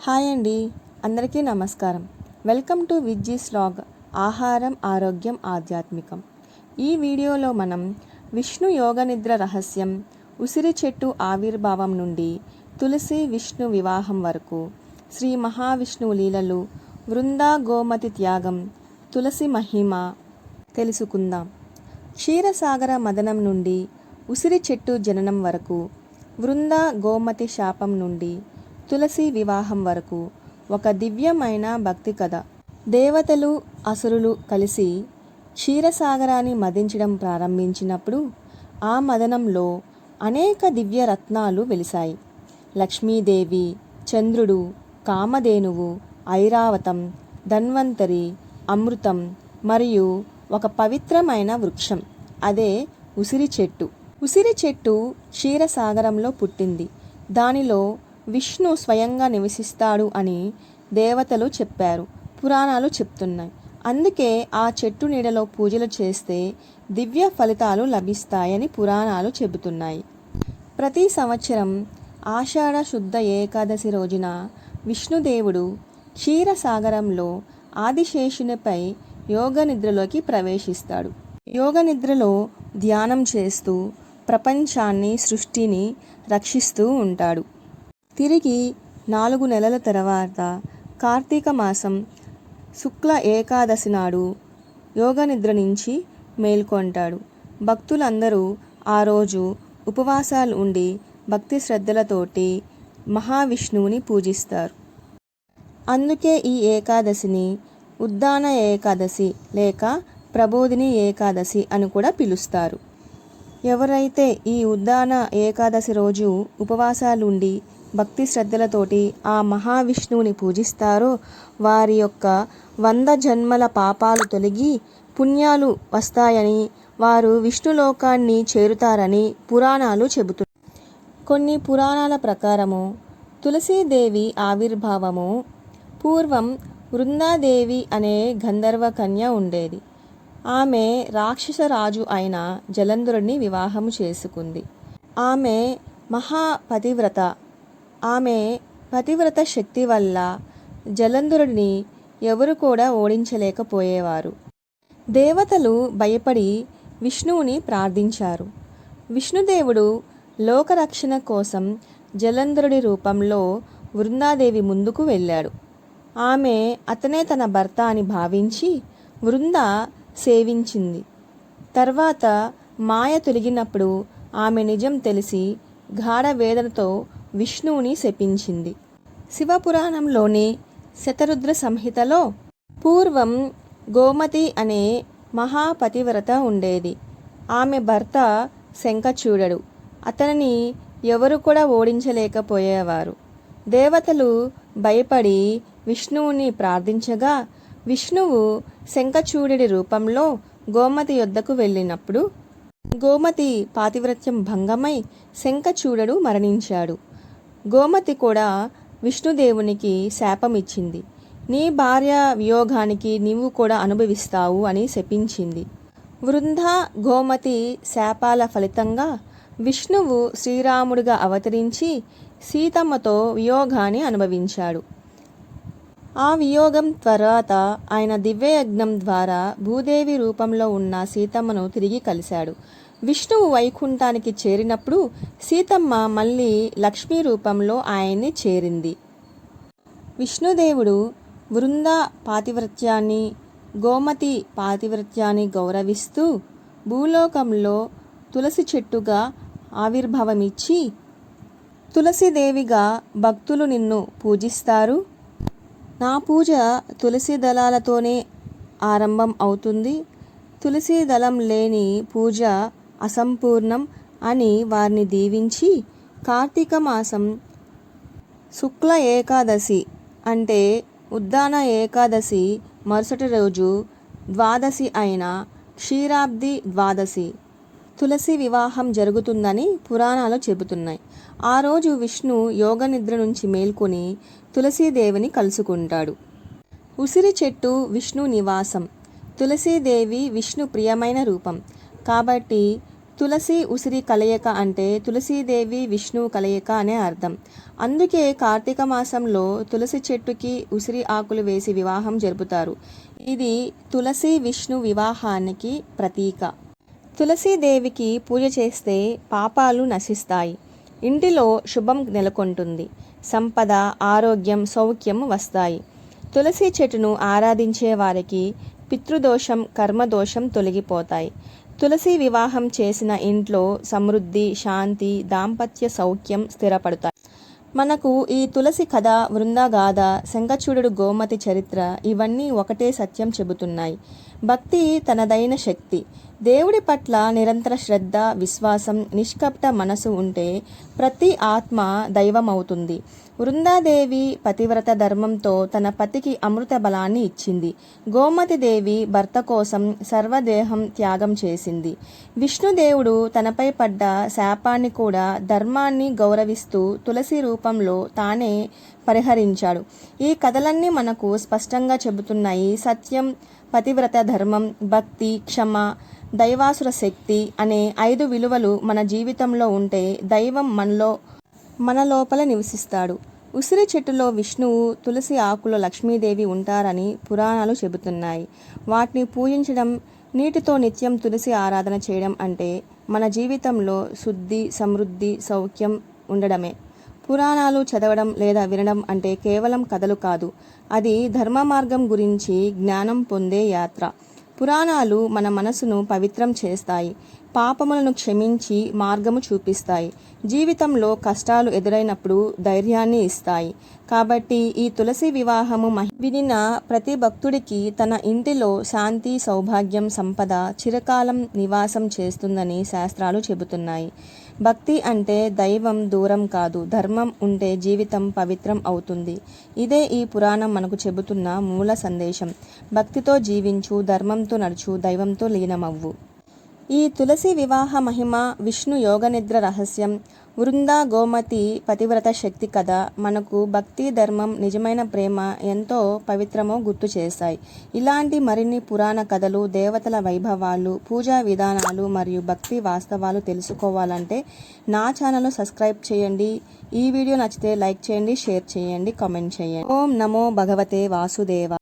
Hi అండి, అందరికీ నమస్కారం. Welcome to Vijji's vlog. ఆహారం, ఆరోగ్యం, ఆధ్యాత్మికం. ఈ వీడియోలో మనం విష్ణు యోగనిద్ర రహస్యం, ఉసిరి చెట్టు ఆవిర్భావం నుండి తులసి విష్ణు వివాహం వరకు, శ్రీ మహావిష్ణువు లీలలు, వృందా గోమతి త్యాగం, తులసి మహిమ తెలుసుకుందాం. క్షీరసాగర మదనం నుండి ఉసిరి చెట్టు జననం వరకు, వృందా గోమతి శాపం నుండి తులసి వివాహం వరకు ఒక దివ్యమైన భక్తి కథ. దేవతలు, అసురులు కలిసి క్షీరసాగరాన్ని మదించడం ప్రారంభించినప్పుడు ఆ మదనంలో అనేక దివ్య రత్నాలు వెలిశాయి. లక్ష్మీదేవి, చంద్రుడు, కామధేనువు, ఐరావతం, ధన్వంతరి, అమృతం మరియు ఒక పవిత్రమైన వృక్షం, అదే ఉసిరి చెట్టు. ఉసిరి చెట్టు క్షీరసాగరంలో పుట్టింది. దానిలో విష్ణు స్వయంగా నివసిస్తాడు అని దేవతలు చెప్పారు, పురాణాలు చెప్తున్నాయి. అందుకే ఆ చెట్టు నీడలో పూజలు చేస్తే దివ్య ఫలితాలు లభిస్తాయని పురాణాలు చెబుతున్నాయి. ప్రతి సంవత్సరం ఆషాఢ శుద్ధ ఏకాదశి రోజున విష్ణుదేవుడు క్షీరసాగరంలో ఆదిశేషునిపై యోగ నిద్రలోకి ప్రవేశిస్తాడు. యోగ నిద్రలో ధ్యానం చేస్తూ ప్రపంచాన్ని, సృష్టిని రక్షిస్తూ ఉంటాడు. తిరిగి 4 నెలల తర్వాత కార్తీక మాసం శుక్ల ఏకాదశి నాడు యోగ నిద్ర నుంచి మేల్కొంటాడు. భక్తులందరూ ఆ రోజు ఉపవాసాలు ఉండి భక్తి శ్రద్ధలతోటి మహావిష్ణువుని పూజిస్తారు. అందుకే ఈ ఏకాదశిని ఉద్దాన ఏకాదశి లేక ప్రబోధిని ఏకాదశి అని కూడా పిలుస్తారు. ఎవరైతే ఈ ఉద్దాన ఏకాదశి రోజు ఉపవాసాలుండి భక్తి శ్రద్ధలతోటి ఆ మహావిష్ణువుని పూజిస్తారో వారి యొక్క 100 జన్మల పాపాలు తొలగి పుణ్యాలు వస్తాయని, వారు విష్ణులోకాన్ని చేరుతారని పురాణాలు చెబుతున్నాయి. కొన్ని పురాణాల ప్రకారము తులసీదేవి ఆవిర్భావము పూర్వం వృందాదేవి అనే గంధర్వ కన్య ఉండేది. ఆమె రాక్షసరాజు అయిన జలంధరుడిని వివాహము చేసుకుంది. ఆమె మహాపతివ్రత. ఆమె పతివ్రత శక్తి వల్ల జలంధరుడిని ఎవరు కూడా ఓడించలేకపోయేవారు. దేవతలు భయపడి విష్ణువుని ప్రార్థించారు. విష్ణుదేవుడు లోకరక్షణ కోసం జలంధరుడి రూపంలో వృందాదేవి ముందుకు వెళ్ళాడు. ఆమె అతనే తన భర్త అని భావించి వృంద సేవించింది. తర్వాత మాయ తొలగినప్పుడు ఆమె నిజం తెలిసి గాఢ వేదనతో విష్ణువుని శపించింది. శివపురాణంలోని శతరుద్ర సంహితలో పూర్వం గోమతి అనే మహాపతివ్రత ఉండేది. ఆమె భర్త శంఖచూడుడు. అతనిని ఎవరు కూడా ఓడించలేకపోయేవారు. దేవతలు భయపడి విష్ణువుని ప్రార్థించగా విష్ణువు శంఖచూడుడి రూపంలో గోమతి యొద్దకు వెళ్ళినప్పుడు గోమతి పాతివ్రత్యం భంగమై శంఖచూడుడు మరణించాడు. గోమతి కూడా విష్ణుదేవునికి శాపం ఇచ్చింది. నీ భార్య వియోగానికి నీవు కూడా అనుభవిస్తావు అని శపించింది. వృంద, గోమతి శాపాల ఫలితంగా విష్ణువు శ్రీరాముడిగా అవతరించి సీతమ్మతో వియోగాన్ని అనుభవించాడు. ఆ వియోగం తర్వాత ఆయన దివ్యయజ్ఞం ద్వారా భూదేవి రూపంలో ఉన్న సీతమ్మను తిరిగి కలిశాడు. విష్ణువు వైకుంఠానికి చేరినప్పుడు సీతమ్మ మళ్ళీ లక్ష్మీ రూపంలో ఆయన్ని చేరింది. విష్ణుదేవుడు వృంద పాతివ్రత్యాన్ని, గోమతి పాతివ్రత్యాన్ని గౌరవిస్తూ భూలోకంలో తులసి చెట్టుగా ఆవిర్భావమిచ్చి, తులసిదేవిగా భక్తులు నిన్ను పూజిస్తారు. నా పూజ తులసి దళాలతోనే ఆరంభం అవుతుంది. తులసి దళం లేని పూజ అసంపూర్ణం అని వారిని దీవించి కార్తీక మాసం శుక్ల ఏకాదశి అంటే ఉద్దాన ఏకాదశి మరుసటి రోజు ద్వాదశి అయిన క్షీరాబ్ది ద్వాదశి తులసి వివాహం జరుగుతుందని పురాణాలు చెబుతున్నాయి. ఆ రోజు విష్ణు యోగ నిద్ర నుంచి మేల్కొని తులసీదేవిని కలుసుకుంటాడు. ఉసిరి చెట్టు విష్ణు నివాసం. తులసీదేవి విష్ణు ప్రియమైన రూపం కాబట్టి తులసి ఉసిరి కలయిక అంటే తులసీదేవి విష్ణువు కలయిక అనే అర్థం. అందుకే కార్తీక మాసంలో తులసి చెట్టుకి ఉసిరి ఆకులు వేసి వివాహం జరుపుతారు. ఇది తులసి విష్ణు వివాహానికి ప్రతీక. తులసీదేవికి పూజ చేస్తే పాపాలు నశిస్తాయి, ఇంటిలో శుభం నెలకొంటుంది, సంపద, ఆరోగ్యం, సౌఖ్యం వస్తాయి. తులసి చెట్టును ఆరాధించే వారికి పితృదోషం, కర్మదోషం తొలగిపోతాయి. తులసి వివాహం చేసిన ఇంట్లో సమృద్ధి, శాంతి, దాంపత్య సౌఖ్యం స్థిరపడతాయి. మనకు ఈ తులసి కథ, వృందగాథ, శంఖచూడుడు గోమతి చరిత్ర ఇవన్నీ ఒకటే సత్యం చెబుతున్నాయి. భక్తి తనదైన శక్తి. దేవుడి పట్ల నిరంతర శ్రద్ధ, విశ్వాసం, నిష్కపట మనసు ఉంటే ప్రతి ఆత్మ దైవమవుతుంది. వృందాదేవి పతివ్రత ధర్మంతో తన పతికి అమృత బలాన్ని ఇచ్చింది. గోమతిదేవి భర్త కోసం సర్వదేహం త్యాగం చేసింది. విష్ణుదేవుడు తనపై పడ్డ శాపాన్ని కూడా ధర్మాన్ని గౌరవిస్తూ తులసి రూపంలో తానే పరిహరించాడు. ఈ కథలన్నీ మనకు స్పష్టంగా చెబుతున్నాయి. సత్యం, పతివ్రత ధర్మం, భక్తి, క్షమ, దైవాసుర శక్తి అనే 5 విలువలు మన జీవితంలో ఉంటే దైవం మన లోపల నివసిస్తాడు. ఉసిరి చెట్టులో విష్ణువు, తులసి ఆకులో లక్ష్మీదేవి ఉంటారని పురాణాలు చెబుతున్నాయి. వాటిని పూజించడం, నీటితో నిత్యం తులసి ఆరాధన చేయడం అంటే మన జీవితంలో శుద్ధి, సమృద్ధి, సౌఖ్యం ఉండడమే. పురాణాలు చదవడం లేదా వినడం అంటే కేవలం కథలు కాదు, అది ధర్మ మార్గం గురించి జ్ఞానం పొందే యాత్ర. పురాణాలు మన మనసును పవిత్రం చేస్తాయి, పాపములను క్షమించి మార్గము చూపిస్తాయి, జీవితంలో కష్టాలు ఎదురైనప్పుడు ధైర్యాన్ని ఇస్తాయి. కాబట్టి ఈ తులసి వివాహము వినిన ప్రతి భక్తుడికి తన ఇంటిలో శాంతి, సౌభాగ్యం, సంపద చిరకాలం నివాసం చేస్తుందని శాస్త్రాలు చెబుతున్నాయి. భక్తి అంటే దైవం దూరం కాదు, ధర్మం ఉంటే జీవితం పవిత్రం అవుతుంది. ఇదే ఈ పురాణం మనకు చెబుతున్న మూల సందేశం. భక్తితో జీవించు, ధర్మంతో నడుచు, దైవంతో లీనమవ్వు. ఈ తులసి వివాహ మహిమ, విష్ణు యోగనిద్ర రహస్యం, వృంద గోమతి పతివ్రత శక్తి కథ మనకు భక్తి, ధర్మం, నిజమైన ప్రేమ ఎంతో పవిత్రమో గుర్తు చేస్తాయి. ఇలాంటి మరిన్ని పురాణ కథలు, దేవతల వైభవాలు, పూజా విధానాలు మరియు భక్తి వాస్తవాలు తెలుసుకోవాలంటే నా ఛానల్ను సబ్స్క్రైబ్ చేయండి. ఈ వీడియో నచ్చితే లైక్ చేయండి, షేర్ చేయండి, కామెంట్ చేయండి. ఓం నమో భగవతే వాసుదేవ.